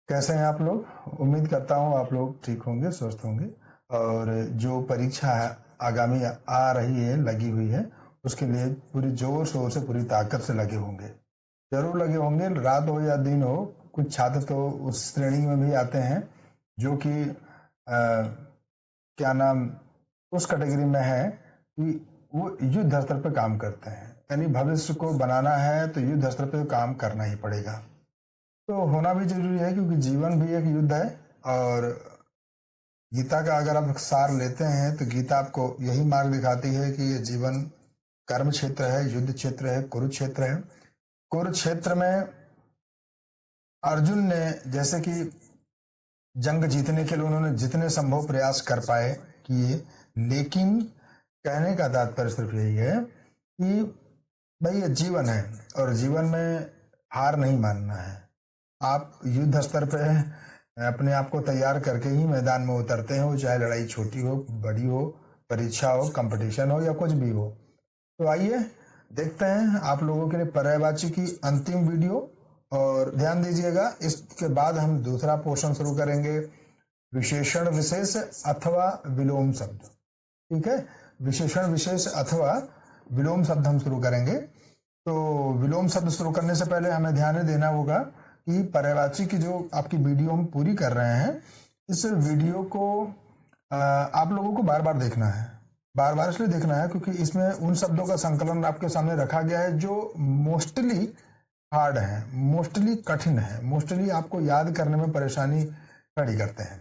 कैसे हैं आप लोग? उम्मीद करता हूँ आप लोग ठीक होंगे, स्वस्थ होंगे और जो परीक्षा आगामी आ रही है, लगी हुई है, उसके लिए पूरी जोर शोर से, पूरी ताकत से लगे होंगे। जरूर लगे होंगे, रात हो या दिन हो। कुछ छात्र तो उस श्रेणी में भी आते हैं जो कि क्या नाम, उस कैटेगरी में है कि वो युद्ध स्तर पर काम करते हैं। यानी भविष्य को बनाना है तो युद्ध स्तर पर काम करना ही पड़ेगा। तो होना भी जरूरी है क्योंकि जीवन भी एक युद्ध है। और गीता का अगर आप सार लेते हैं तो गीता आपको यही मार्ग दिखाती है कि ये जीवन कर्म क्षेत्र है, युद्ध क्षेत्र है, कुरुक्षेत्र है। कुरुक्षेत्र में अर्जुन ने जैसे कि जंग जीतने के लिए उन्होंने जितने संभव प्रयास कर पाए किए, लेकिन कहने का तात्पर्य सिर्फ यही है कि भाई ये जीवन है और जीवन में हार नहीं मानना है। आप युद्ध स्तर पे अपने आप को तैयार करके ही मैदान में उतरते हैं, वो चाहे लड़ाई छोटी हो, बड़ी हो, परीक्षा हो, कंपटीशन हो या कुछ भी हो। तो आइए देखते हैं आप लोगों के लिए पर्यायवाची की अंतिम वीडियो। और ध्यान दीजिएगा, इसके बाद हम दूसरा पोर्शन शुरू करेंगे, विशेषण विशेष अथवा विलोम शब्द। ठीक है, विशेषण विशेष अथवा विलोम शब्द हम शुरू करेंगे। तो विलोम शब्द शुरू करने से पहले हमें ध्यान देना होगा कि पर्यायवाची की जो आपकी वीडियो हम पूरी कर रहे हैं, इस वीडियो को आप लोगों को बार बार देखना है। बार बार इसलिए देखना है क्योंकि इसमें उन शब्दों का संकलन आपके सामने रखा गया है जो मोस्टली हार्ड है, मोस्टली कठिन है, मोस्टली आपको याद करने में परेशानी खड़ी करते हैं।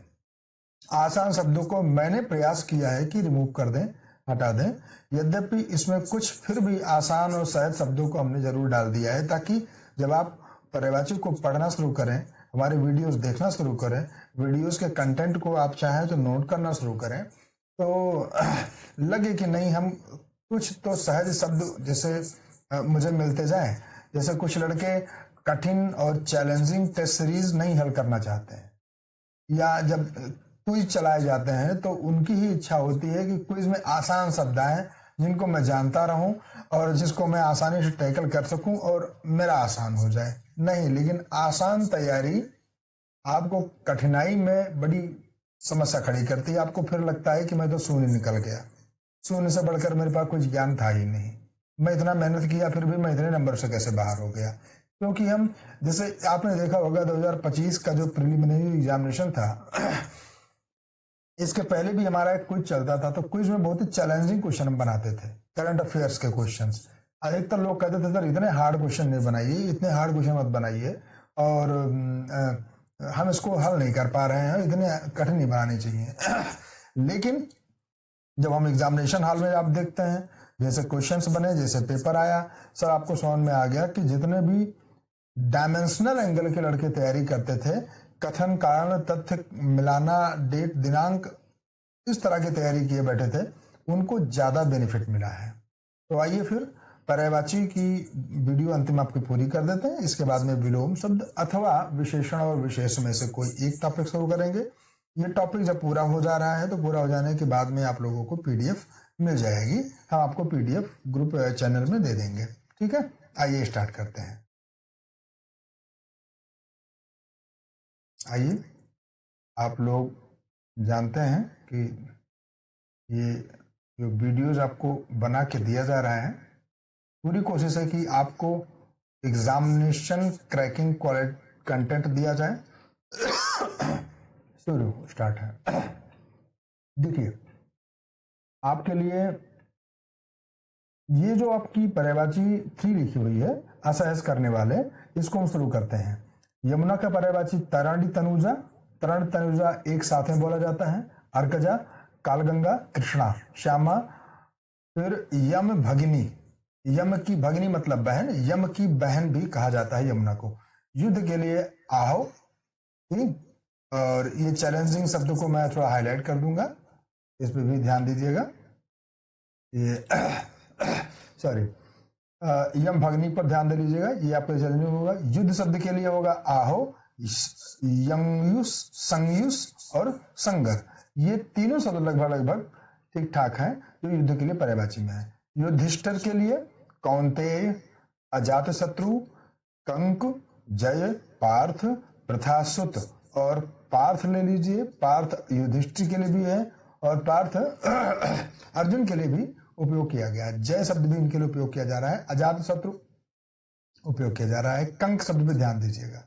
आसान शब्दों को मैंने प्रयास किया है कि रिमूव कर दें, हटा दें। यद्यपि इसमें कुछ फिर भी आसान और सहज शब्दों को हमने जरूर डाल दिया है ताकि जब आप पर्यायवाची को पढ़ना शुरू करें, हमारे वीडियोस देखना शुरू करें, वीडियोस के कंटेंट को आप चाहें तो नोट करना शुरू करें, तो लगे कि नहीं हम कुछ तो सहज शब्द जैसे मुझे मिलते जाएं। जैसे कुछ लड़के कठिन और चैलेंजिंग टेस्ट सीरीज नहीं हल करना चाहते हैं, या जब क्विज चलाए जाते हैं तो उनकी ही इच्छा होती है कि क्विज में आसान शब्द आए जिनको मैं जानता रहूं और जिसको मैं आसानी से टैकल कर सकूं और मेरा आसान हो जाए। नहीं, लेकिन आसान तैयारी आपको कठिनाई में बड़ी समस्या खड़ी करती है। आपको फिर लगता है कि मैं तो शून्य निकल गया, शून्य से बढ़कर मेरे पास कुछ ज्ञान था ही नहीं, मैं इतना मेहनत किया फिर भी मैं इतने नंबर से कैसे बाहर हो गया। क्योंकि हम, जैसे आपने देखा होगा 2025 का जो प्रिलिमिनरी एग्जामिनेशन था, इसके पहले भी हमारा एक क्विज चलता था, तो क्विज में बहुत ही चैलेंजिंग क्वेश्चन हम बनाते थे, करंट अफेयर्स के क्वेश्चंस। अधिकतर लोग कहते थे सर इतने हार्ड क्वेश्चन नहीं बनाइए, इतने हार्ड क्वेश्चन मत बनाइए, और हम इसको हल नहीं कर पा रहे हैं, इतने कठिन नहीं बनाने चाहिए। लेकिन जब हम एग्जामिनेशन हॉल में आप देखते हैं, जैसे क्वेश्चंस बने, जैसे पेपर आया, सर आपको समझ में आ गया कि जितने भी डायमेंशनल एंगल के लड़के तैयारी करते थे, कथन, कारण, तथ्य मिलाना, डेट, दिनांक, इस तरह की तैयारी किए बैठे थे, उनको ज्यादा बेनिफिट मिला है। तो आइए फिर पर्यायवाची की वीडियो अंतिम आपकी पूरी कर देते हैं। इसके बाद में विलोम शब्द अथवा विशेषण और विशेष में से कोई एक टॉपिक शुरू करेंगे। ये टॉपिक जब पूरा हो जा रहा है तो पूरा हो जाने के बाद में आप लोगों को पीडीएफ मिल जाएगी, हम आपको पीडीएफ ग्रुप चैनल में दे देंगे। ठीक है, आइए स्टार्ट करते हैं। आइए, आप लोग जानते हैं कि ये जो वीडियोज आपको बना के दिया जा रहा है, पूरी कोशिश है कि आपको एग्जामिनेशन क्रैकिंग क्वालिटी कंटेंट दिया जाए। शुरू स्टार्ट है। देखिए, आपके लिए ये जो आपकी पर्यायवाची 3 लिखी हुई है, असहज करने वाले, इसको हम शुरू करते हैं। यमुना का पर्यायवाची तरणि तनुजा, तरण तनुजा एक साथ में बोला जाता है। अर्कजा, कालगंगा, कृष्णा, श्यामा, फिर यम भगिनी, यम की भगिनी मतलब बहन, यम की बहन भी कहा जाता है यमुना को। युद्ध के लिए आहो, ठीक। और ये चैलेंजिंग शब्दों को मैं थोड़ा हाईलाइट कर दूंगा, इस पर भी ध्यान दीजिएगा। ये सॉरी, यम भगनी पर ध्यान दे लीजिएगा, ये आपको चैलेंजिंग होगा। युद्ध शब्द के लिए होगा आहो, यंगयुस, संयुस और संगर। ये तीनों शब्द लगभग लगभग ठीक ठाक हैं जो युद्ध के लिए पर्यायवाची में है। युधिष्ठिर के लिए कौन्तेय, अजात शत्रु, कंक, जय, पार्थ, प्रथासुत और पार्थ ले लीजिए, पार्थ युधिष्ठिर के लिए भी है और पार्थ अर्जुन के लिए भी उपयोग किया गया है। जय शब्द भी इनके लिए उपयोग किया जा रहा है, अजात शत्रु उपयोग किया जा रहा है, कंक शब्द पे ध्यान दीजिएगा,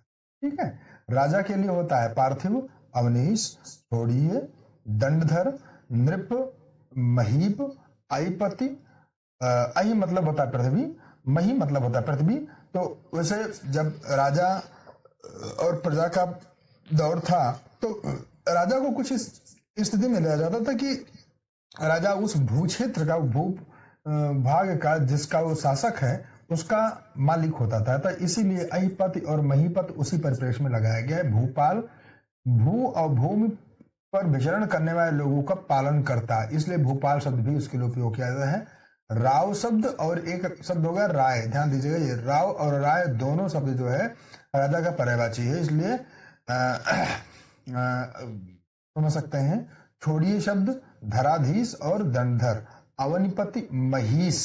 ठीक है। राजा के लिए होता है पार्थिव, अवनीश, छोड़िए, दंडधर, नृप, महीप, अयपति। अहि मतलब होता है पृथ्वी, मही मतलब होता है पृथ्वी। तो वैसे जब राजा और प्रजा का दौर था तो राजा को कुछ इस स्थिति में लिया जाता था कि राजा उस भू क्षेत्र का, भू भाग का जिसका वो शासक है उसका मालिक होता था। तो इसीलिए अहिपति और महीपत उसी परिप्रेक्ष्य में लगाया गया है। भूपाल भू और भूमि पर विचरण करने वाले लोगों का पालन करता है, इसलिए भूपाल शब्द भी उसके लिए उपयोग किया जाता है। राव शब्द और एक शब्द होगा राय, ध्यान दीजिएगा, ये राव और राय दोनों शब्द जो है राजा का पर्यायवाची है, इसलिए समझ सकते हैं। छोड़िए शब्द धराधीश और दंडधर, अवनिपति, महिष,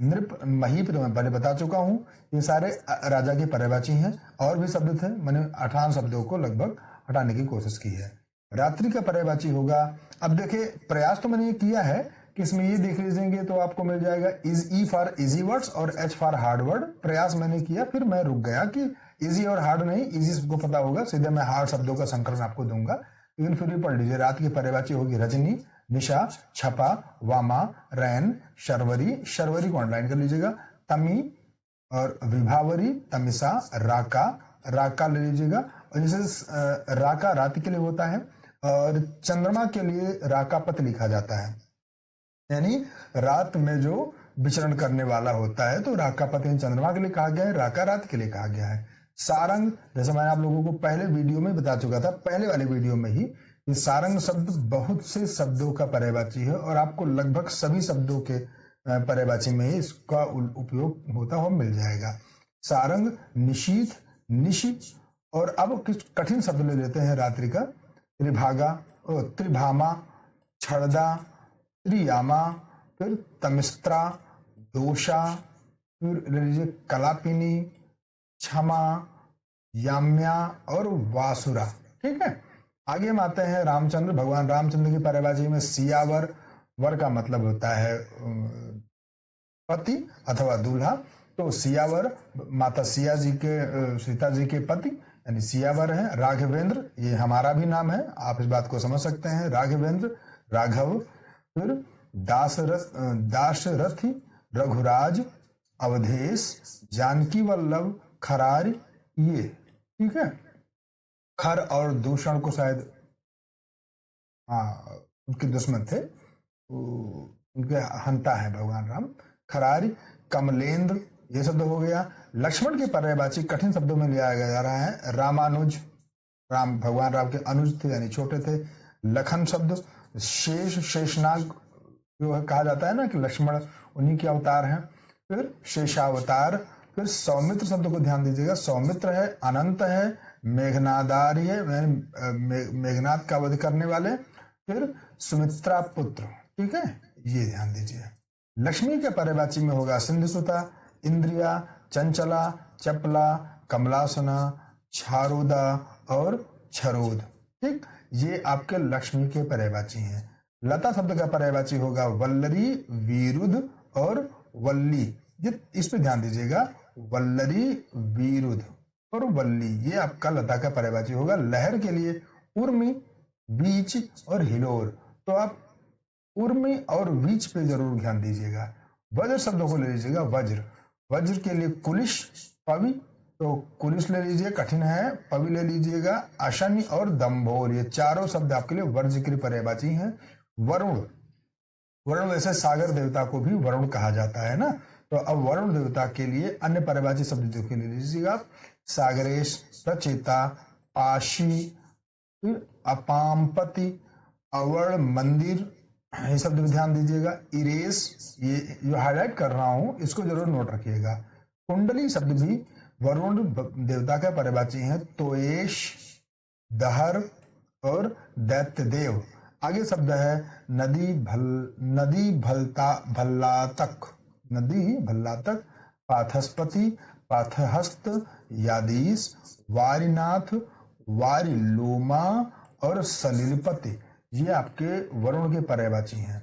नृप, महीप तो मैं पहले बता चुका हूं, ये सारे राजा के पर्यायवाची हैं। और भी शब्द थे, मैंने 58 शब्दों को लगभग हटाने की कोशिश की है। रात्रि का पर्यायवाची होगा, अब देखिए प्रयास तो मैंने ये किया है कि इसमें ये देख लीजिएंगे तो आपको मिल जाएगा is E for easy words और एच फॉर हार्ड वर्ड। प्रयास मैंने किया, फिर मैं रुक गया कि इजी और हार्ड नहीं, इजी सबको पता होगा, सीधे मैं हार्ड शब्दों का संकलन आपको दूंगा, लेकिन फिर भी पढ़ लीजिए। रात की पर्यायवाची होगी रजनी, निशा, छपा, वामा, रैन, शर्वरी, शर्वरी को अंडरलाइन कर लीजिएगा, तमी और विभावरी, तमिसा, राका, राका ले लीजिएगा। और जैसे राका रात के लिए होता है और चंद्रमा के लिए राकापत लिखा जाता है, यानी रात में जो विचरण करने वाला होता है, तो राकापत चंद्रमा के लिए कहा गया है, राका रात के लिए कहा गया है। सारंग, जैसे मैंने आप लोगों को पहले वीडियो में बता चुका था, पहले वाले वीडियो में ही, ये सारंग शब्द बहुत से शब्दों का पर्यायवाची है और आपको लगभग सभी शब्दों के पर्यायवाची में ही इसका उपयोग होता हुआ मिल जाएगा। सारंग, निशीथ, निशि। और अब कुछ कठिन शब्द ले लेते हैं रात्रि का। त्रिभागा, त्रिभामा, छड़दा, त्रियामा, फिर तमिस्त्रा, दोषा, फिर ले लीजिए कलापिनी, क्षमा, याम्या और वासुरा, ठीक है। आगे हम आते हैं रामचंद्र। भगवान रामचंद्र की पर्यायवाची में सियावर, वर का मतलब होता है पति अथवा दूल्हा, तो सियावर माता सिया जी के, सीता जी के पति यानी सियावर है। राघवेंद्र, ये हमारा भी नाम है, आप इस बात को समझ सकते हैं, राघवेंद्र, राघव। फिर दाशरथी, रघुराज, अवधेश, जानकी वल्लभ, खरार, ये, ठीक है। खर और दूषण को शायद उनके दुश्मन थे, उनके हंता है भगवान राम। खरारी, कमलेंद्र, ये शब्द हो गया। लक्ष्मण की पर्यायवाची कठिन शब्दों में लिया जा रहा है। रामानुज, राम भगवान राम के अनुज थे यानी छोटे थे। लखन शब्द, शेष, शेषनाग जो कहा जाता है ना कि लक्ष्मण उन्हीं के अवतार हैं। फिर शेषावतार। फिर सौमित्र शब्द को ध्यान दीजिएगा, सौमित्र है, अनंत है, मेघनादारी है, मेघनाद का वध करने वाले। फिर सुमित्रा पुत्र, ठीक है, ये ध्यान दीजिए। लक्ष्मी के पर्यायवाची में होगा सिंधुसुता, इंद्रिया, चंचला, चपला, कमलासना, छारोदा और छरोद, ठीक, ये आपके लक्ष्मी के पर्यायवाची हैं। लता शब्द का पर्यायवाची होगा वल्लरी, वीरुध और वल्ली, इस पे ध्यान दीजिएगा, वल्लरी, वीरुध और वल्ली, ये आपका लता का पर्यायवाची होगा। लहर के लिए उर्मी, बीच और हिलोर, तो आप उर्मी और बीच पे जरूर ध्यान दीजिएगा। वज्र शब्दों को ले लीजिएगा, वज्र, वज्र के लिए कुलिश, पवि, तो कुलिश ले लीजिए, कठिन है, पवि ले लीजिएगा। अशनि और दम्भोर, ये चारों शब्द आपके लिए वज्र की पर्यायवाची हैं। वरुण, वरुण वैसे सागर देवता को भी वरुण कहा जाता है ना, तो अब वरुण देवता के लिए अन्य पर्यायवाची शब्द जो के ले लीजिएगा, सागरेश, प्रचेता, पाशी, फिर अपामपति, अवर्ण, मंदिर, ये शब्द भी ध्यान दीजिएगा। इरेस, ये जो हाईलाइट कर रहा हूं इसको जरूर नोट रखिएगा। कुंडली शब्द भी वरुण देवता का पर्यायवाची है। तोएश, दहर और दैत्य देव। आगे शब्द है नदी भल्लातक, नदी भल्लातक, पाथस्पति, पाथहस्त, यादीस, वारीनाथ, वारी, लोमा और सलिलपति, ये आपके वरुण के पर्यायवाची हैं।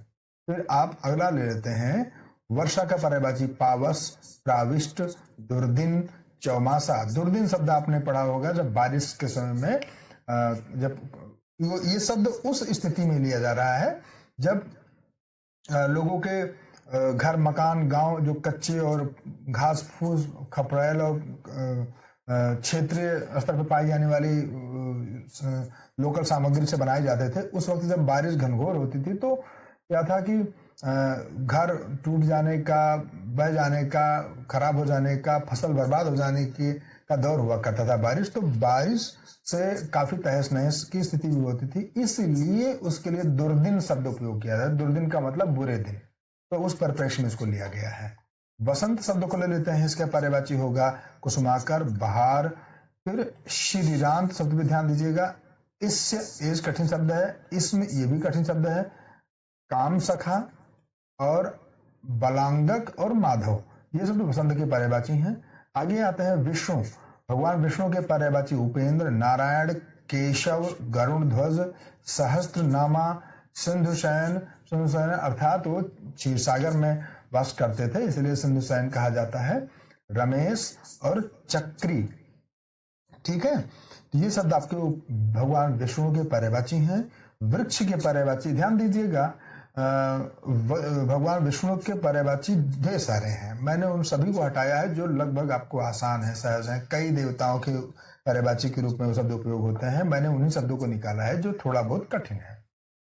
फिर आप अगला ले लेते हैं वर्षा का पर्यायवाची पावस, प्राविष्ट, दुर्दिन, चौमासा। दुर्दिन शब्द आपने पढ़ा होगा जब बारिश के समय में जब ये शब्द उस स्थिति में लिया जा रहा है जब लोगों के घर, मकान, गांव जो कच्चे और घास फूस, खपड़ैल और क्षेत्रीय स्तर पर पाई जाने वाली लोकल सामग्री से बनाए जाते थे, उस वक्त जब बारिश घनघोर होती थी तो क्या था कि घर टूट जाने का, बह जाने का, खराब हो जाने का, फसल बर्बाद हो जाने की का दौर हुआ करता था। बारिश तो बारिश से काफी तहस नहस की स्थिति भी होती थी, इसलिए उसके लिए दुर्दिन शब्द उपयोग किया जाता है। दुर्दिन का मतलब बुरे दिन, तो उस परिप्रेक्ष्य में इसको लिया गया है। बसंत शब्द को ले लेते हैं, इसका पर्यायवाची होगा कुसुमाकर, बहार। फिर श्रीरांत शब्द पे ध्यान दीजिएगा, इससे एज कठिन शब्द है, इसमें ये भी कठिन शब्द है। काम सखा और बलांगक और माधव, ये शब्द बसंत के पर्यायवाची हैं। आगे आते हैं विष्णु। भगवान विष्णु के पर्यायवाची उपेंद्र, नारायण, केशव, गरुण ध्वज, सहस्त्रनामा, सिंधुशयन। सिंधुशयन अर्थात वो क्षीरसागर में वास करते थे, इसलिए सिंधुशयन कहा जाता है। रमेश और चक्री, ठीक है। तो ये शब्द आपके भगवान विष्णु के पर्यायवाची हैं। वृक्ष के पर्यायवाची ध्यान दीजिएगा, भगवान विष्णु के पर्यायवाची ढेर सारे हैं, मैंने उन सभी को हटाया है जो लगभग आपको आसान है, सहज है। कई देवताओं के पर्यायवाची के रूप में वो शब्द उपयोग होते हैं, मैंने उन्हीं शब्दों को निकाला है जो थोड़ा बहुत कठिन है।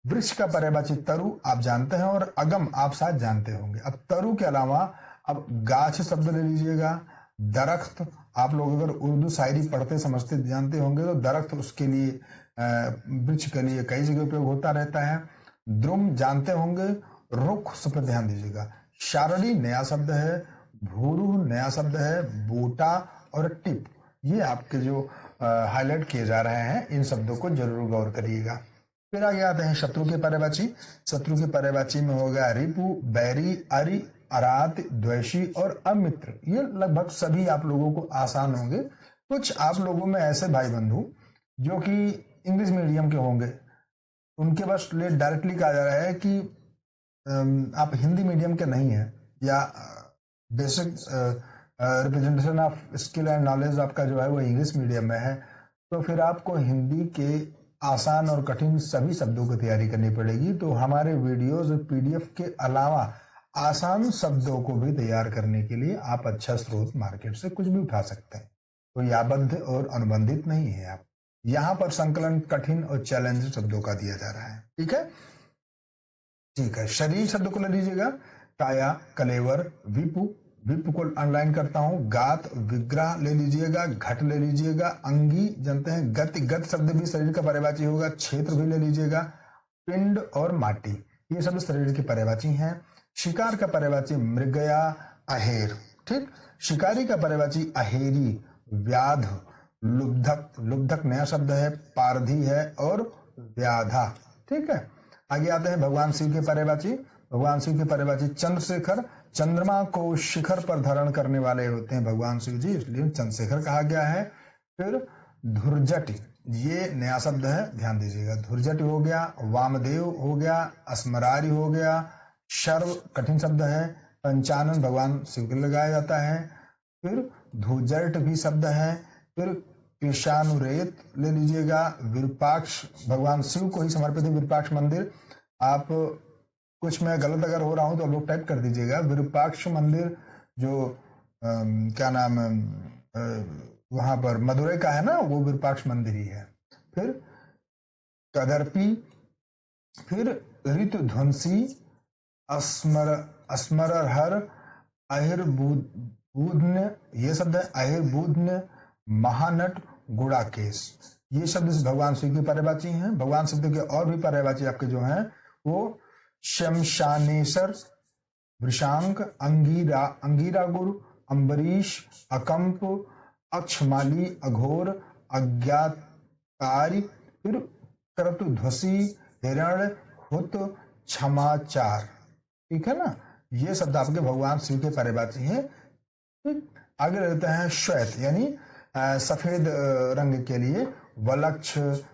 वृक्ष का पर्यायवाची तरु आप जानते हैं, और अगम आप शायद जानते होंगे। अब तरु के अलावा अब गाछ शब्द ले लीजिएगा। दरख्त, आप लोग अगर उर्दू शायरी पढ़ते समझते जानते होंगे तो दरख्त उसके लिए, वृक्ष के लिए कई जगह उपयोग होता रहता है। द्रुम जानते होंगे। रुख पर ध्यान दीजिएगा। शारड़ी नया शब्द है, भूरू नया शब्द है, बूटा और टिप, ये आपके जो हाईलाइट किए जा रहे हैं, इन शब्दों को जरूर गौर करिएगा। फिर आगे आते हैं शत्रु के पर्यायवाची। शत्रु के पर्यायवाची में होगा रिपु, बैरी, अरि, अरात, द्वेषी और अमित्र। ये लगभग सभी आप लोगों को आसान होंगे। कुछ आप लोगों में ऐसे भाई बंधु जो कि इंग्लिश मीडियम के होंगे, उनके बस लिए डायरेक्टली कहा जा रहा है कि आप हिंदी मीडियम के नहीं हैं, या basic representation of skill and knowledge आपका जो है वो इंग्लिश मीडियम में है, तो फिर आपको हिंदी के आसान और कठिन सभी शब्दों की तैयारी करनी पड़ेगी। तो हमारे वीडियोज और पीडीएफ के अलावा आसान शब्दों को भी तैयार करने के लिए आप अच्छा स्रोत मार्केट से कुछ भी उठा सकते हैं, कोई आबद्ध और अनुबंधित नहीं है। आप यहाँ पर संकलन कठिन और चैलेंज शब्दों का दिया जा रहा है, ठीक है। ठीक है, शरीर शब्द को ले लीजिएगा। काया, कलेवर, विपु, विपु को अंडरलाइन करता हूं। गात, विग्रह ले लीजिएगा। घट ले लीजिएगा। अंगी जानते हैं, गति, गत शब्द भी शरीर का पर्यायवाची होगा। क्षेत्र भी ले लीजिएगा। पिंड और माटी, ये शब्द शरीर के पर्यायवाची हैं। शिकार का पर्यायवाची मृगया, अहेर, ठीक। शिकारी का पर्यायवाची अहेरी, व्याध, लुब्धक, लुब्धक नया शब्द है, पारधी है और व्याधा, ठीक है। आगे आते हैं भगवान शिव के पर्यायवाची। भगवान शिव के पर्यायवाची चंद्रशेखर, चंद्रमा को शिखर पर धारण करने वाले होते हैं भगवान शिव जी, इसलिए चंद्रशेखर कहा गया है। फिर धुर्जट, ये नया शब्द है, ध्यान दीजिएगा। धुर्जट हो गया, वामदेव हो गया, अस्मरारी हो गया, शर्व कठिन शब्द है, पंचानन भगवान शिव को लगाया जाता है। फिर धुजर्ट भी शब्द है। फिर कृषानुरेत ले लीजिएगा। विरूपाक्ष भगवान शिव को ही समर्पित है विरूपाक्ष मंदिर। आप कुछ मैं गलत अगर हो रहा हूं तो आप लोग टाइप कर दीजिएगा। विरूपाक्ष मंदिर जो क्या नाम वहां पर मदुरई का है ना, वो विरूपाक्ष मंदिर ही है। फिर कदर्पी, फिर ऋतुध्वंसी, अस्मरहर, अहिर्बुध्न, ये शब्द है, अहिर्बुध्न, महानट, गुड़ाकेश, ये शब्द भगवान शिव के पर्यायवाची हैं। भगवान शिव के और भी पर्यायवाची आपके जो हैं वो शमशानेश्वर, वृषांक, अंगीरा, अंगीरा गुरु, अम्बरीश, अकंप, अक्षमाली, अघोर, अज्ञातकारी, फिर क्रतुध्वसी, हिरण, हुत, क्षमाचार, ठीक है ना। ये शब्द आपके भगवान शिव के पर्यायवाची हैं। आगे रहते हैं श्वेत, यानी सफेद रंग के लिए वलक्ष,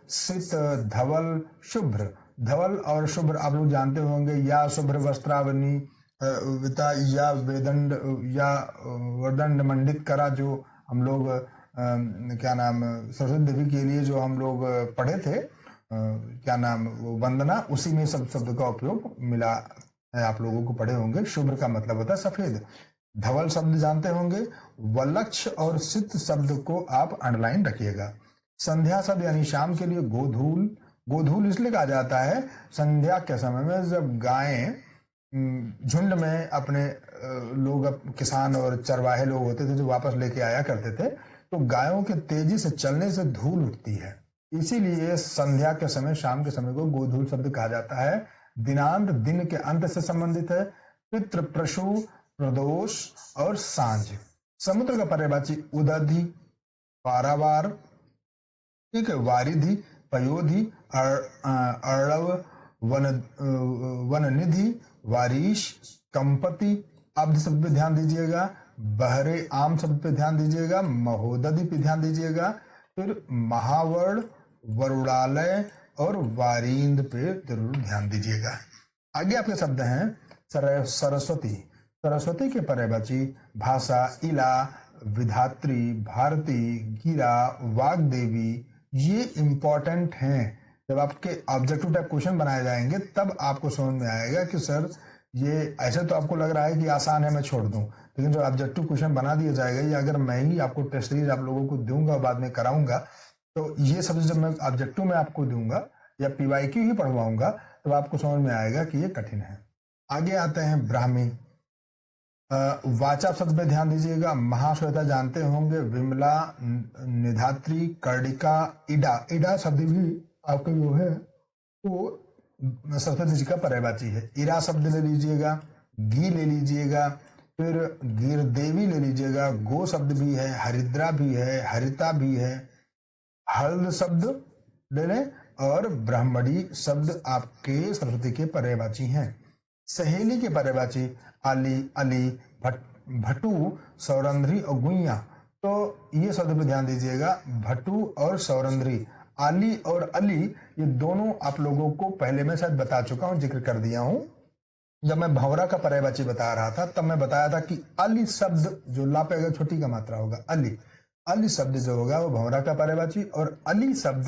सित, धवल, शुभ्र। धवल और शुभ्र आप लोग जानते होंगे, या शुभ्र वस्त्रावनी विता या वेदंड या वरदंड मंडित करा, जो हम लोग क्या नाम सरस्वती देवी के लिए जो हम लोग पढ़े थे, क्या नाम वो वंदना, उसी में सब शब्द का उपयोग मिला है, आप लोगों को पढ़े होंगे। शुभ्र का मतलब होता है सफेद। धवल शब्द जानते होंगे। वलक्ष और सित शब्द को आप अंडरलाइन रखिएगा। संध्या शब्द यानी शाम के लिए गोधूल। गोधूल इसलिए कहा जाता है, संध्या के समय में जब गायें झुंड में अपने लोग किसान और चरवाहे लोग होते थे जो वापस लेके आया करते थे, तो गायों के तेजी से चलने से धूल उठती है, इसीलिए संध्या के समय, शाम के समय को गोधूल शब्द कहा जाता है। दिनांत दिन के अंत से संबंधित है। पितृ, प्रशु, प्रदोष और सांझ। समुद्र का पर्यायवाची उदधि, पारावार, ठीक है, वारिधि, पयोधि, अर्णव, वननिधि, वारीश, कंपति, अब्ध शब्द पे ध्यान दीजिएगा। बहरे आम शब्द पे ध्यान दीजिएगा। महोदधि पे ध्यान दीजिएगा। फिर महावर्ण, वरुणालय और वारिंद पे जरूर ध्यान दीजिएगा। आगे आपके शब्द हैं सरस्वती। सरस्वती के पर्यायवाची भाषा, इला, विधात्री, भारती, गिरा, वाग्देवी। ये इंपॉर्टेंट हैं। जब आपके ऑब्जेक्टिव टाइप क्वेश्चन बनाए जाएंगे तब आपको समझ में आएगा कि सर ये ऐसे तो आपको लग रहा है कि आसान है, मैं छोड़ दूं, लेकिन जो ऑब्जेक्टिव क्वेश्चन बना दिया जाएगा, ये अगर मैं ही आपको टेस्ट सीरीज आप लोगों को दूंगा बाद में कराऊंगा, तो ये सब जब मैं ऑब्जेक्टिव में आपको दूंगा या पीवाईक्यू ही पढ़वाऊंगा तो आपको समझ में आएगा कि ये कठिन है। आगे आते हैं ब्राह्मी। वाचा शब्द पे ध्यान दीजिएगा। महाश्वेता जानते होंगे। विमला, निधात्री, कर्णिका, इडा। इडा शब्द भी आपका जो है वो सरस्वती जी का पर्यायवाची है। इरा शब्द ले लीजिएगा। गी ले लीजिएगा। फिर गिरदेवी ले लीजिएगा। गो शब्द भी है, हरिद्रा भी है, हरिता भी है। हल्द शब्द ले लें और ब्राह्मणी शब्द आपके सरस्वती के पर्यायवाची हैं। सहेली के पर्यायवाची अली, अली, भटू, सौरंध्री और गुइया। तो ये शब्द पे ध्यान दीजिएगा, भटू और सौरंध्री। अली और अली ये दोनों आप लोगों को पहले मैं शायद बता चुका हूं, जिक्र कर दिया हूं। जब मैं भंवरा का पर्यायवाची बता रहा था तब मैं बताया था कि अली शब्द जो ला पे अगर छोटी का मात्रा होगा, अली, अली शब्द जो होगा वो भंवरा का पर्यायवाची, और अली शब्द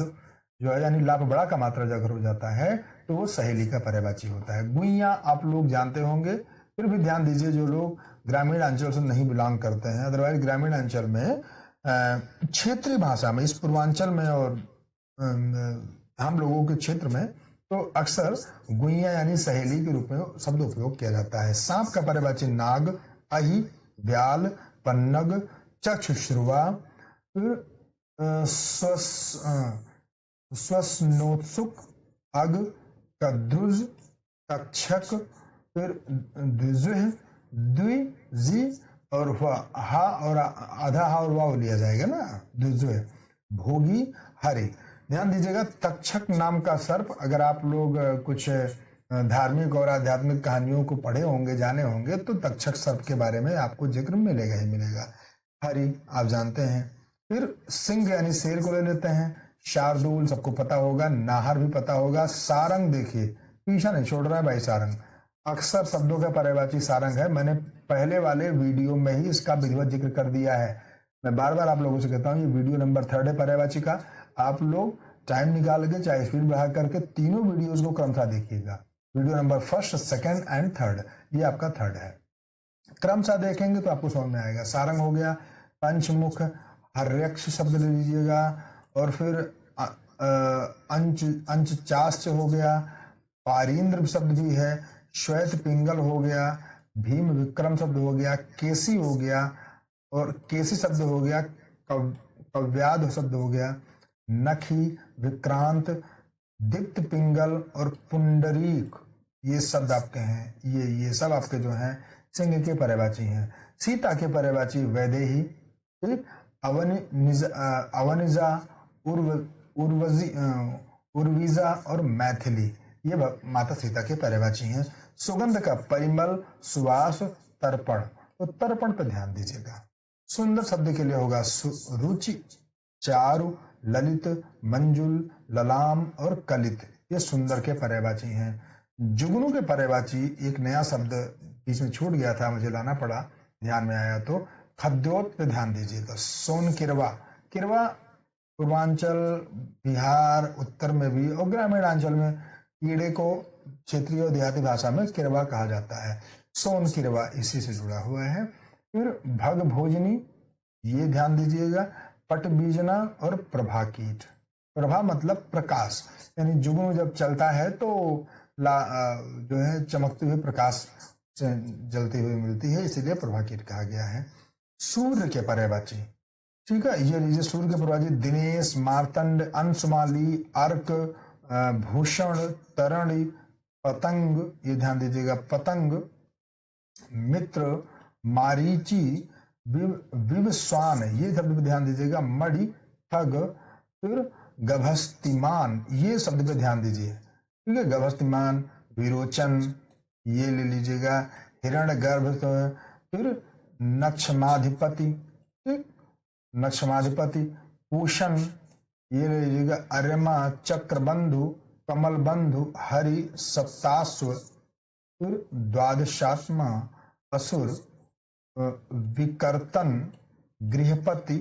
जो है यानी ला पे बड़ा का मात्रा अगर हो जाता है तो वो सहेली का पर्यायवाची होता है। गुइया आप लोग जानते होंगे, फिर भी ध्यान दीजिए जो लोग ग्रामीण अंचल से नहीं बिलोंग करते हैं, अदरवाइज ग्रामीण अंचल में क्षेत्रीय भाषा में, इस पूर्वांचल में और हम लोगों के क्षेत्र में तो अक्सर गुइया यानी सहेली के रूप में शब्द उपयोग किया जाता है। सांप का पर्यायवाची नाग, अहि, व्याल, पन्नग, चक्षुश्रुवा, फिर स्वस्नोत्सुक, अग, कद्रुज, तक्षक, फिर द्विजुह, द्विजी और हा और आधा हा और वाव लिया जाएगा ना, द्विजुह, भोगी, हरि। ध्यान दीजिएगा, तक्षक नाम का सर्प, अगर आप लोग कुछ धार्मिक और आध्यात्मिक कहानियों को पढ़े होंगे, जाने होंगे, तो तक्षक सर्प के बारे में आपको जिक्र मिलेगा ही मिलेगा। हरि आप जानते हैं। फिर सिंह यानी शेर को ले लेते हैं। शार्दूल सबको पता होगा, नाहर भी पता होगा। सारंग देखिए, पीछा नहीं छोड़ रहा है भाई सारंग। अक्सर शब्दों का पर्यायवाची सारंग है। मैंने पहले वाले वीडियो में ही इसका विधिवत जिक्र कर दिया है। मैं बार बार आप लोगों से कहता हूँ, ये वीडियो नंबर 3 है पर्यायवाची का। आप लोग टाइम निकाल के चाहे स्पीड बढ़ा करके तीनों वीडियोस को क्रमशः देखिएगा। वीडियो नंबर 1, 2 एंड 3, ये आपका 3 है। क्रमशः देखेंगे तो आपको समझ में आएगा। सारंग हो गया। पंचमुख, हर्यक्ष शब्द ले लीजिएगा, और फिर अंच चाश्च हो गया। पारींद्र शब्द भी है। श्वेत पिंगल हो गया। भीम विक्रम शब्द हो गया। केसी हो गया, और केसी शब्द हो गया। कव्याद शब्द हो गया। नखी, विक्रांत, दीप्त पिंगल और पुंडरीक, ये शब्द आपके हैं। ये सब आपके जो हैं सिंह के पर्यायवाची हैं। सीता के पर्यायवाची वैदेही, ठीक, अवनिजा, उर्विजा और मैथिली, ये माता सीता के पर्यायवाची हैं। सुगंध का परिमल, सुवास, तर्पण, तो तर्पण पर ध्यान दीजिएगा। सुंदर शब्द के लिए होगा रुचि, चारु, ललित, मंजुल, ललाम और कलित, ये सुंदर के पर्यायवाची हैं। जुगनू के पर्यायवाची एक नया शब्द बीच में छूट गया था, मुझे लाना पड़ा, ध्यान में आया तो खद्योत पे ध्यान दीजिएगा। सोन किरवा, किरवा पूर्वांचल, बिहार, उत्तर में भी और ग्रामीण अंचल में कीड़े को क्षेत्रीय और देहाती भाषा में किरवा कहा जाता है। सोन किरवा इसी से जुड़ा हुआ है। फिर भग भोजनी, ये ध्यान दीजिएगा। पट बीजना और प्रभा कीट, प्रभा मतलब प्रकाश, यानी जुगनू जब चलता है तो जो है चमकते हुए प्रकाश से जलती हुई मिलती है, इसीलिए प्रभा कीट कहा गया है। सूर्य के पर्यायवाची, ठीक है, ये लीजिए सूर्य के पर्यायवाची दिनेश, मार्तंड, अंशुमाली, अर्क, भूषण, तरणि, पतंग, ये ध्यान दीजिएगा, पतंग, मित्र, मारीची, विवस्वान, ये शब्द पे ध्यान दीजिएगा, मणि, ठग, फिर गभस्तिमान, ये शब्द पे ध्यान दीजिए, ठीक है, गभस्तिमान, विरोचन, ये ले लीजिएगा, हिरण्यगर्भ, फिर नक्षमाधिपति, ठीक, नक्षमाधिपति, पूषण, ये ले लीजिएगा, अर्यमा, चक्रबंधु, कमलबंधु, हरि, सप्ताश्व, फिर द्वादशात्मा, असुर, विकर्तन, गृहपति,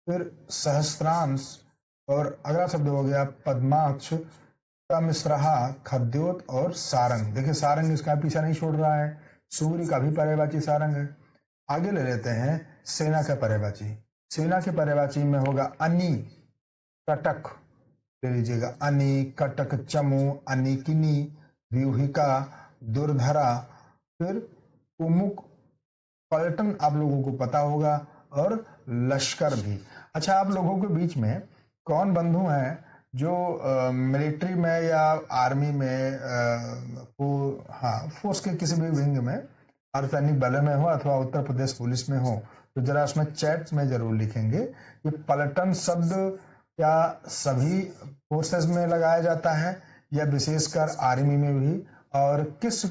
फिर सहस्त्रांश, और अगला शब्द हो गया पद्माक्ष, मिश्रहा, खद्योत और सारंग। देखिए सारंग इसका पीछा नहीं छोड़ रहा है, सूर्य का भी पर्यायवाची सारंग है। आगे ले लेते हैं सेना का पर्यायवाची। सेना के पर्यायवाची में होगा अनि, कटक, ले लीजिएगा, अनि, कटक, चमू, अनिकिनी, व्यूहिका, दुर्धरा, फिर कुमुक, पलटन आप लोगों को पता होगा, और लश्कर भी। अच्छा, आप लोगों के बीच में कौन बंधु हैं जो मिलिट्री में या आर्मी में फोर्स के किसी भी विंग में, अर्धसैनिक बल में हो अथवा उत्तर प्रदेश पुलिस में हो, तो जरा उसमें चैट में जरूर लिखेंगे। ये पलटन शब्द क्या सभी फोर्सेस में लगाया जाता है या विशेषकर आर्मी में भी, और किस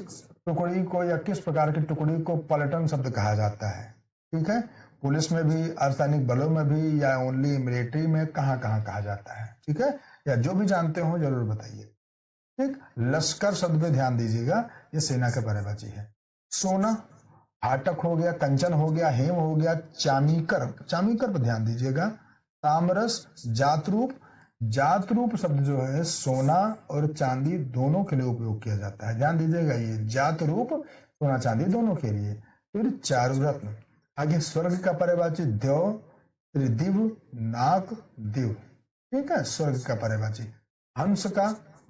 टुकड़ी को या किस प्रकार की टुकड़ी को पलटन शब्द कहा जाता है, ठीक है, पुलिस में भी, अर्धसैनिक बलों में भी, या ओनली मिलिट्री में, कहाँ कहाँ कहा जाता है, ठीक है, या जो भी जानते हो जरूर बताइए, ठीक। लश्कर शब्द पे ध्यान दीजिएगा, ये सेना का पर्यायवाची है। सोना, हाटक हो गया, कंचन हो गया, हेम हो गया, चामीकर, चामीकर पर ध्यान दीजिएगा, तामरस, जातरूप, जातरूप शब्द जो है सोना और चांदी दोनों के लिए उपयोग किया जाता है, ध्यान दीजिएगा, ये जातरूप सोना चांदी दोनों के लिए। फिर चारुरत्न। आगे स्वर्ग का पर्यायवाची द्यौ, दिव, नाक, दिव, ठीक है, स्वर्ग का पर्यायवाची। हंस का,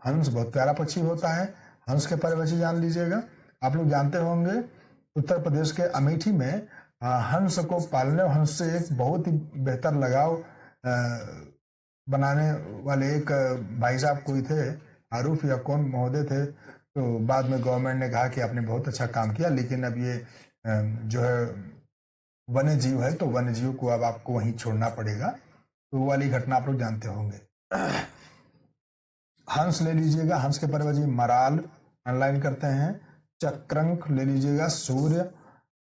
हंस बहुत प्यारा पक्षी होता है, हंस के पर्यायवाची जान लीजिएगा। आप लोग जानते होंगे उत्तर प्रदेश के अमेठी में हंस को पालने, हंस से एक बहुत ही बेहतर लगाव बनाने वाले एक भाई साहब कोई थे, आरूफ या कौन महोदय थे, तो बाद में गवर्नमेंट ने कहा कि आपने बहुत अच्छा काम किया, लेकिन अब ये जो है वन्य जीव है, तो वन्य जीव को अब आपको वहीं छोड़ना पड़ेगा, तो वो वाली घटना आप लोग जानते होंगे। हंस ले लीजिएगा, हंस के पर्यायवाची मराल, ऑनलाइन करते हैं। चक्रंक ले लीजिएगा, सूर्य,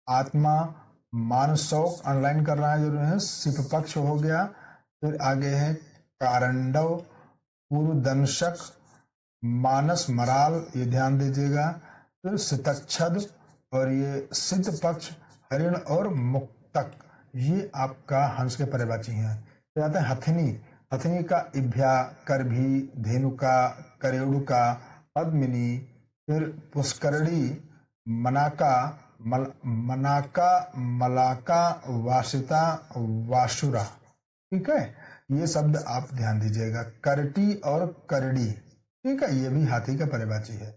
आत्मा, मानसौक, ऑनलाइन कर रहा है जरूर है, सिप पक्ष हो गया। फिर आगे है कारंडव, पूर्वदंशक, मानस, मराल, ये ध्यान दीजिएगा। फिर सितच्छद, और ये सिद्ध पक्ष, हरिण और मुक्तक, ये आपका हंस के पर्यायवाची हैं। फिर आते हैं हथिनी, हथिनी का इभ्या, करभी, धेनुका, करेड़ुका, पद्मिनी, फिर पुष्करणी, मनाका, मनाका, मलाका, वासिता, वाशुरा, ठीक है, ये शब्द आप ध्यान दीजिएगा। करटी और करड़ी, ठीक है, ये भी हाथी का पर्यायवाची है।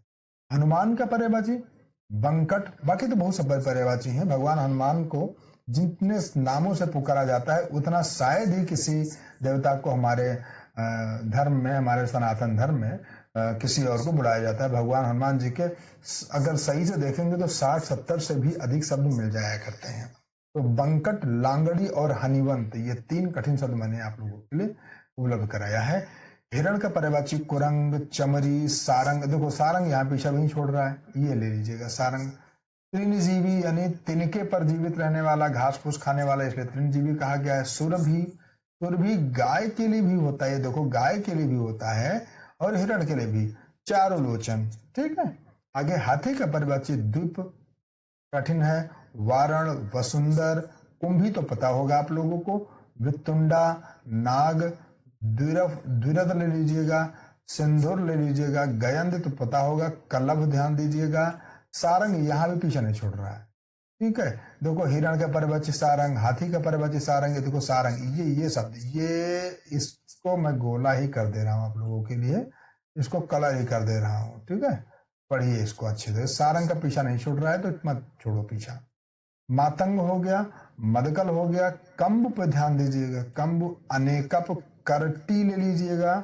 हनुमान का पर्यायवाची बंकट, बाकी तो बहुत सब पर्यायवाची हैं। भगवान हनुमान को जितने नामों से पुकारा जाता है उतना शायद ही किसी देवता को हमारे धर्म में, हमारे सनातन धर्म में किसी और को बुलाया जाता है। भगवान हनुमान जी के अगर सही से देखेंगे तो 60-70 से भी अधिक शब्द मिल जाया करते हैं। तो बंकट, लांगड़ी और हनिवंत, ये 3 कठिन शब्द मैंने आप लोगों के लिए उपलब्ध कराया है। हिरण का पर्यायवाची कुरंग, चमरी, सारंग, देखो सारंग यहाँ पीछा भी नहीं छोड़ रहा है, ये ले लीजिएगा सारंग। तृणजीवी यानी तिनके पर जीवित रहने वाला, घास फूस खाने वाला, इसलिए तृणजीवी कहा गया है। सुरभि, सुरभि गाय के लिए भी होता है, देखो गाय के लिए भी होता है और हिरण के लिए भी। चारों लोचन, ठीक है। आगे हाथी का परिभाषित द्वीप कठिन है। वारण, वसुंधर, कुंभी तो पता होगा आप लोगों को, वितुंडा, नाग, द्विरथ ले लीजिएगा, सिंदूर ले लीजिएगा, गयंद तो पता होगा, कलभ ध्यान दीजिएगा, सारंग यहाँ भी पीछे नहीं छोड़ रहा है, ठीक है। देखो हिरण का परिभाषित सारंग, हाथी का परिभाषित सारंग, देखो सारंग, ये शब्द, ये इसको मैं गोला ही कर दे रहा हूँ आप लोगों के लिए, इसको कलर ही कर दे रहा हूँ, ठीक है। पढ़िए इसको अच्छे से, सारंग का पीछा नहीं छूट रहा है तो मत छोड़ो पीछा। मातंग हो गया, मदकल हो गया, कंब पे ध्यान दीजिएगा, कंब, अनेकप, करटी ले लीजिएगा,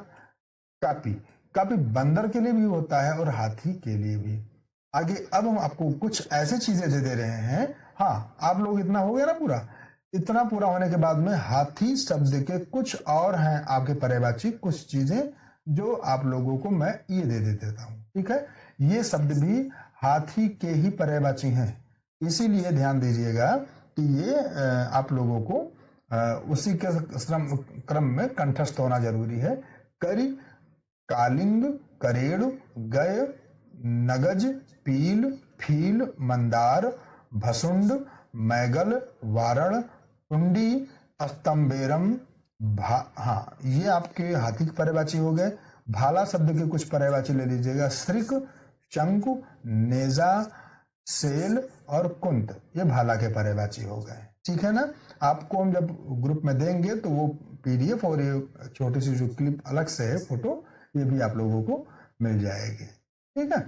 कापी, कापी बंदर के लिए भी होता है और हाथी के लिए भी। आगे अब हम आपको कुछ ऐसी चीजें दे रहे हैं। हाँ, आप लोग इतना हो गया ना पूरा, इतना पूरा होने के बाद में हाथी शब्द के कुछ और हैं आपके पर्यायवाची कुछ चीजें जो आप लोगों को मैं ये दे देता हूँ, ठीक है। ये शब्द भी हाथी के ही पर्यायवाची हैं, इसीलिए ध्यान दीजिएगा कि ये आप लोगों को उसी के क्रम में कंठस्थ होना जरूरी है। करी, कालिंग, करेड़, गय, नगज, पील, फील, मंदार, भसुंड, मैगल, वारण, टुंडी, अस्तंबेरम, हाँ ये आपके हाथी के पर्यायवाची हो गए। भाला शब्द के कुछ पर्यायवाची ले लीजिएगा, श्रिक, शंकु, नेजा, सेल और कुंत, ये भाला के पर्यायवाची हो गए, ठीक है ना। आपको हम जब ग्रुप में देंगे तो वो पीडीएफ और ये छोटी सी जो क्लिप अलग से है फोटो, ये भी आप लोगों को मिल जाएगी, ठीक है।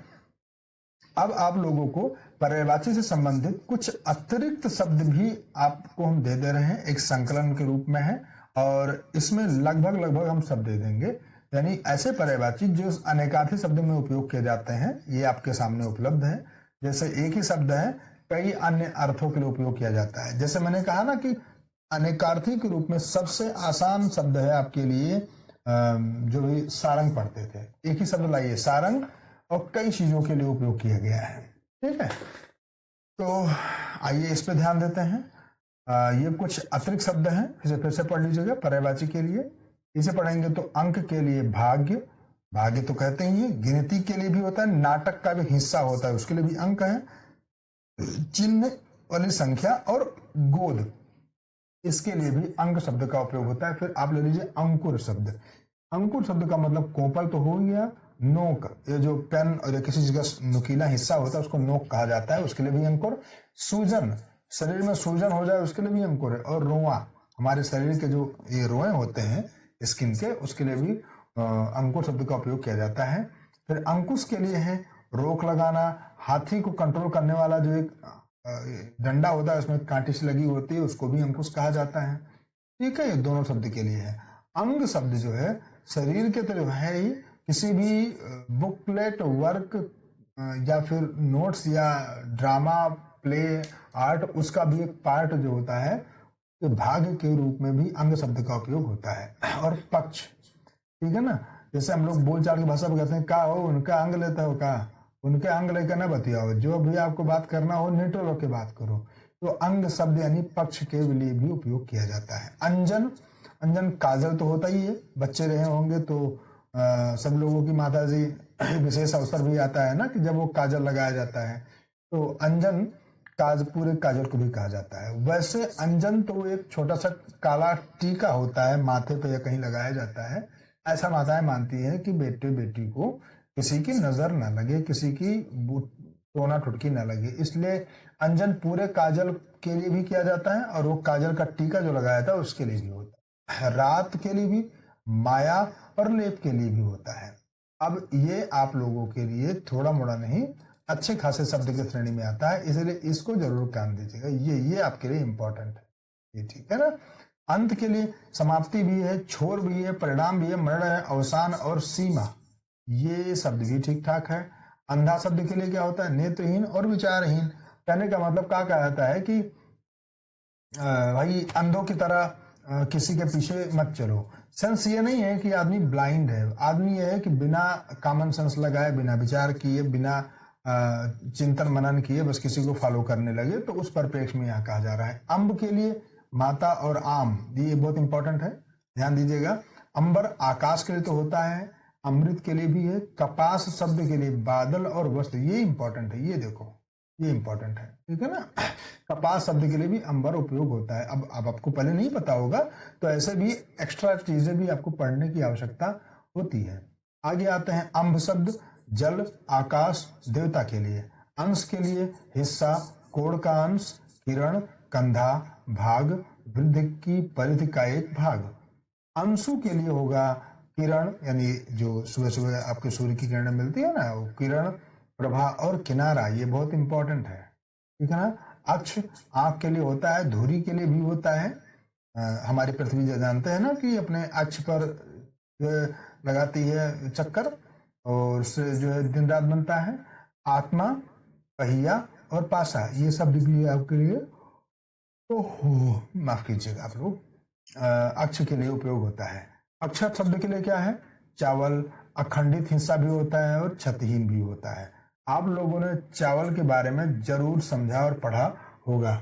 अब आप लोगों को पर्यायवाची से संबंधित कुछ अतिरिक्त शब्द भी आपको हम दे रहे हैं, एक संकलन के रूप में है और इसमें लगभग हम शब्द दे देंगे, यानी ऐसे पर्यायवाची जो अनेकार्थी शब्द में उपयोग किए जाते हैं, ये आपके सामने उपलब्ध है। जैसे एक ही शब्द है, कई अन्य अर्थों के लिए उपयोग किया जाता है। जैसे मैंने कहा ना कि अनेकार्थी के रूप में सबसे आसान शब्द है आपके लिए जो भी सारंग पढ़ते थे, एक ही शब्द लाइए सारंग, और कई चीजों के लिए उपयोग किया गया है, ठीक है। तो आइए इस पे ध्यान देते हैं। ये कुछ अतिरिक्त शब्द हैं, फिर से पढ़ लीजिएगा पर्यायवाची के लिए। इसे पढ़ेंगे तो अंक के लिए भाग्य, भाग्य तो कहते ही है, गिनती के लिए भी होता है, नाटक का भी हिस्सा होता है उसके लिए भी अंक है, चिन्ह वाली संख्या और गोद, इसके लिए भी अंक शब्द का उपयोग होता है। फिर आप ले लीजिए अंकुर शब्द, अंकुर शब्द का मतलब कोपल तो हो गया, नोक, ये जो पेन और किसी चीज का नुकीला हिस्सा होता है उसको नोक कहा जाता है, उसके लिए भी अंकुर। सूजन, शरीर में सूजन हो जाए उसके लिए भी अंकुर है। और रोआ, हमारे शरीर के जो ये रोए होते हैं स्किन के, उसके लिए भी अंकुर शब्द का उपयोग किया जाता है। फिर अंकुश के लिए है रोक लगाना, हाथी को कंट्रोल करने वाला जो एक डंडा होता है उसमें कांटी सी लगी होती है, उसको भी अंकुश कहा जाता है, ठीक है। ये दोनों शब्द के लिए है। अंग शब्द जो है शरीर के तरफ है ही, किसी भी बुकलेट, वर्क या फिर नोट्स या ड्रामा, प्ले, आर्ट, उसका भी एक पार्ट जो होता है तो भाग के रूप में भी अंग शब्द का उपयोग होता है। और पक्ष, ठीक है ना, जैसे हम लोग बोलचाल की भाषा में कहते हैं का हो उनका अंग लेता हो, का उनके अंग लेकर ना बतियाओ, जो भी आपको बात करना हो न्यूट्रल होकर बात करो। तो अंग शब्द यानी पक्ष के लिए भी उपयोग किया जाता है। अंजन, अंजन काजल तो होता ही है, बच्चे रहे होंगे तो सब लोगों की माता जी विशेष अवसर भी आता है ना कि जब वो काजल लगाया जाता है, तो अंजन पूरे काजल को भी कहा जाता है। वैसे अंजन तो एक छोटा सा काला टीका होता है, माथे पे या कहीं लगाया जाता है। ऐसा माताएं मानती है कि बेटे बेटी को किसी की नजर न लगे, किसी की टोना टुटकी न लगे, इसलिए अंजन पूरे काजल के लिए भी किया जाता है और वो काजल का टीका जो लगाया था उसके लिए भी होता है। रात के लिए भी, माया और लेप के लिए भी होता है। अब ये आप लोगों के लिए थोड़ा मोड़ा नहीं, अच्छे खासे शब्द की श्रेणी में आता है, इसलिए इसको जरूर ध्यान दीजिएगा, ये आपके लिए इंपॉर्टेंट है, ये ठीक है ना। अंत के लिए समाप्ति भी है, छोर भी है, परिणाम भी है, मरण है, अवसान और सीमा, ये शब्द भी ठीक ठाक है। अंधा शब्द के लिए क्या होता है, नेत्रहीन और विचारहीन। कहने का मतलब क्या कहता है कि भाई अंधों की तरह किसी के पीछे मत चलो। सेंस ये नहीं है कि आदमी ब्लाइंड है, आदमी ये है कि बिना कॉमन सेंस लगाए, बिना विचार किए, बिना चिंतन मनन किए, बस किसी को फॉलो करने लगे, तो उस परिप्रेक्ष्य में यहाँ कहा जा रहा है। अम्ब के लिए माता और आम, ये बहुत इंपॉर्टेंट है, ध्यान दीजिएगा। अंबर आकाश के लिए तो होता है, अमृत के लिए भी है। कपास शब्द के लिए बादल और वस्त्र, ये इंपॉर्टेंट है, ये देखो ये इंपॉर्टेंट है, ठीक है ना। कपास शब्द के लिए भी अंबर उपयोग होता है। अब आपको पहले नहीं पता होगा, तो ऐसे भी एक्स्ट्रा चीजें भी आपको पढ़ने की आवश्यकता होती है। आगे आते हैं अंब शब्द जल, आकाश, देवता के लिए। अंश के लिए हिस्सा, कोण का अंश, किरण, कंधा, भाग, वृद्धि की परिधि का एक भाग। अंशु के लिए होगा किरण, यानी जो सुबह सुबह आपके सूर्य की किरणें मिलती है ना, वो किरण, प्रभा और किनारा, ये बहुत इंपॉर्टेंट है, ठीक है ना। अक्ष आंख के लिए होता है, धुरी के लिए भी होता है। हमारी पृथ्वी जानते हैं ना कि अपने अक्ष पर लगाती है चक्कर, और उससे जो है दिन रात बनता है। आत्मा, पहिया और पासा, ये सब भी आपके लिए, ओहो माफ कीजिएगा आप लोग, अक्ष के लिए उपयोग होता है। अक्षर शब्द के लिए क्या है, चावल, अखंडित हिस्सा भी होता है और क्षतिहीन भी होता है। आप लोगों ने चावल के बारे में जरूर समझा और पढ़ा होगा।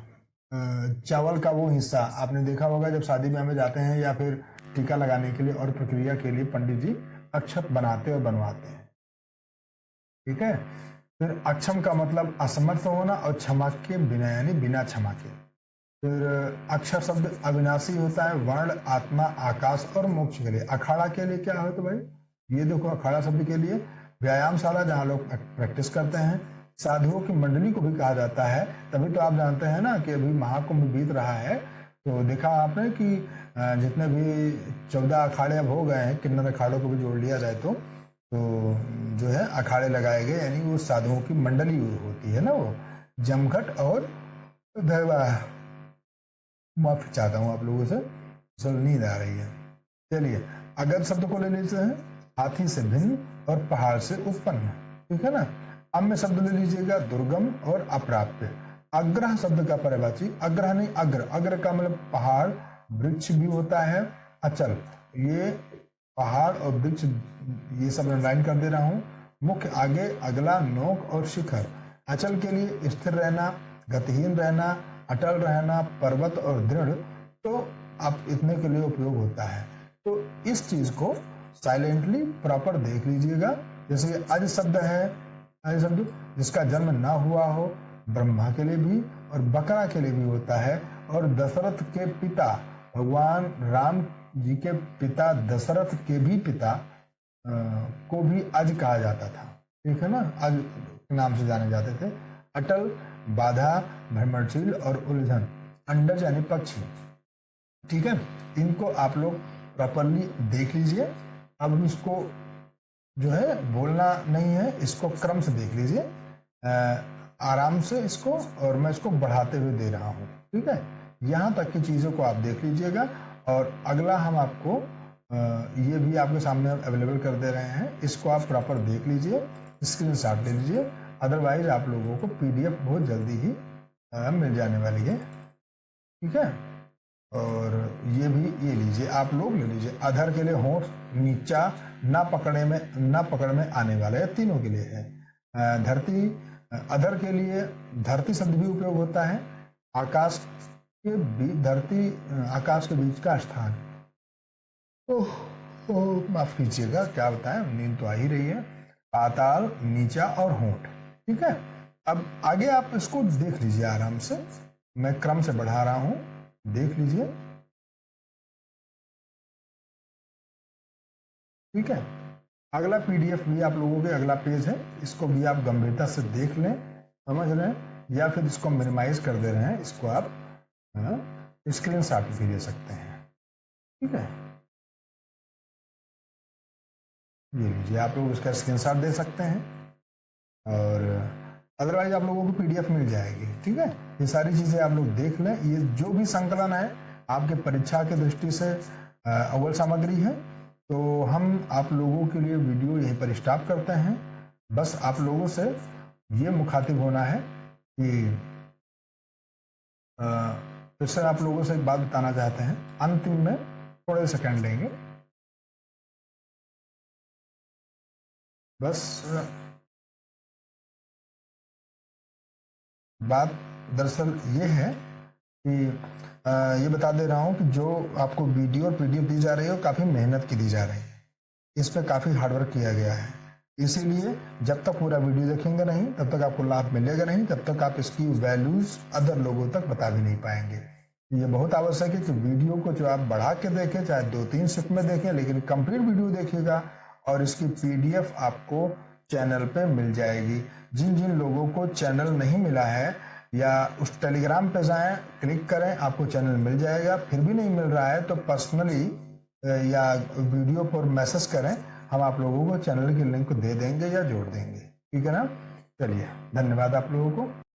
चावल का वो हिस्सा आपने देखा होगा जब शादी ब्याह में जाते हैं या फिर टीका लगाने के लिए और प्रक्रिया के लिए पंडित जी अक्षत बनाते और बनवाते हैं, ठीक है। फिर अक्षम का मतलब असमर्थ होना और क्षमा के बिना, यानी बिना क्षमा के। फिर अक्षर शब्द अविनाशी होता है, वर्ण, आत्मा, आकाश और मोक्ष के लिए। अखाड़ा के लिए क्या है तो भाई ये देखो, अखाड़ा शब्द के लिए व्यायामशाला जहाँ लोग प्रैक्टिस करते हैं। साधुओं की मंडली को भी कहा जाता है, तभी तो आप जानते हैं ना कि अभी महाकुंभ बीत रहा है, तो देखा आपने कि जितने भी 14 अखाड़े अब हो गए हैं, किन्नर अखाड़ों को भी जोड़ लिया जाए तो जो है अखाड़े लगाए गए, यानी वो साधुओं की मंडली होती है ना, वो जमघट और दैवा। माफी चाहता हूँ आप लोगों से, चल नींद आ रही है। चलिए अगध शब्द को ले लेते हैं, हाथी से भिन्न और पहाड़ से उत्पन्न, ठीक है ना। अम्य शब्द ले लीजिएगा, दुर्गम और अप्राप्य। अग्रह शब्द का पर्यायवाची, अग्रह नहीं अग्र, अग्र का मतलब पहाड़, वृक्ष भी होता है। अचल, ये पहाड़ और वृक्ष, ये सब लाइन कर दे रहा हूं। मुख्य, आगे, अगला, नोक और शिखर। अचल के लिए स्थिर रहना, गतिहीन रहना, अटल रहना, पर्वत और दृढ़, तो आप इतने के लिए उपयोग होता है। तो इस चीज को साइलेंटली प्रॉपर देख लीजिएगा। जैसे अज शब्द है, अज शब्द जिसका जन्म ना हुआ हो, ब्रह्मा के लिए भी और बकरा के लिए भी होता है। और दशरथ के पिता भगवान राम जी के पिता दशरथ के भी पिता को भी अज कहा जाता था, ठीक है ना, अज के नाम से जाने जाते थे। अटल, बाधा, भ्रमणशील और उलझन, अंडज यानी पक्षी, ठीक है। इनको आप लोग प्रॉपरली देख लीजिए। अब इसको जो है बोलना नहीं है, इसको क्रम से देख लीजिए आराम से इसको, और मैं इसको बढ़ाते हुए दे रहा हूँ, ठीक है। यहाँ तक की चीज़ों को आप देख लीजिएगा। और अगला हम आपको ये भी आपके सामने अवेलेबल कर दे रहे हैं, इसको आप प्रॉपर देख लीजिए, स्क्रीनशॉट ले लीजिए। अदरवाइज आप लोगों को पीडीएफ बहुत जल्दी ही मिल जाने वाली है, ठीक है। और ये भी ये लीजिए, आप लोग ले लीजिए। अधर के लिए होंठ नीचा, ना पकड़ में आने वाला है, तीनों के लिए है। धरती, अधर के लिए धरती शब्द भी उपयोग होता है। आकाश के बीच, धरती आकाश के बीच का स्थान। ओह माफ कीजिएगा, क्या बताएं, नींद तो आ ही रही है। पाताल, नीचा और होंठ, ठीक है। अब आगे आप इसको देख लीजिए आराम से, मैं क्रम से बढ़ा रहा हूं, देख लीजिए, ठीक है। अगला पीडीएफ भी आप लोगों के अगला पेज है, इसको भी आप गंभीरता से देख लें, समझ रहे हैं, या फिर इसको मिनिमाइज कर दे रहे हैं, इसको आप स्क्रीनशॉट भी ले सकते हैं, ठीक है। ये लीजिए, आप लोग इसका स्क्रीनशॉट दे सकते हैं, और अदरवाइज आप लोगों को पीडीएफ मिल जाएगी, ठीक है। ये सारी चीजें आप लोग देख लें। ये जो भी संकलन है आपके परीक्षा की दृष्टि से अव्वल सामग्री है, तो हम आप लोगों के लिए वीडियो यहीं पर स्टॉप करते हैं। बस आप लोगों से ये मुखातिब होना है कि फिर से आप लोगों से एक बात बताना चाहते हैं, अंतिम में थोड़े सेकंड लेंगे, बस बात दरअसल ये है कि ये बता दे रहा हूँ कि जो आपको वीडियो और पीडीएफ दी जा रही है वो काफ़ी मेहनत की दी जा रही है, इस पे काफ़ी हार्डवर्क किया गया है। इसीलिए जब तक पूरा वीडियो देखेंगे नहीं तब तक आपको लाभ मिलेगा नहीं, तब तक आप इसकी वैल्यूज़ अदर लोगों तक बता भी नहीं पाएंगे। ये बहुत आवश्यक है कि वीडियो को जो आप बढ़ा के देखें, चाहे 2-3 शिफ्ट में देखें, लेकिन कंप्लीट वीडियो देखिएगा और इसकी पीडीएफ आपको चैनल पे मिल जाएगी। जिन जिन लोगों को चैनल नहीं मिला है या उस टेलीग्राम पे जाएं, क्लिक करें, आपको चैनल मिल जाएगा। फिर भी नहीं मिल रहा है तो पर्सनली या वीडियो पर मैसेज करें, हम आप लोगों को चैनल की लिंक दे देंगे या जोड़ देंगे। ठीक है ना? चलिए, धन्यवाद आप लोगों को।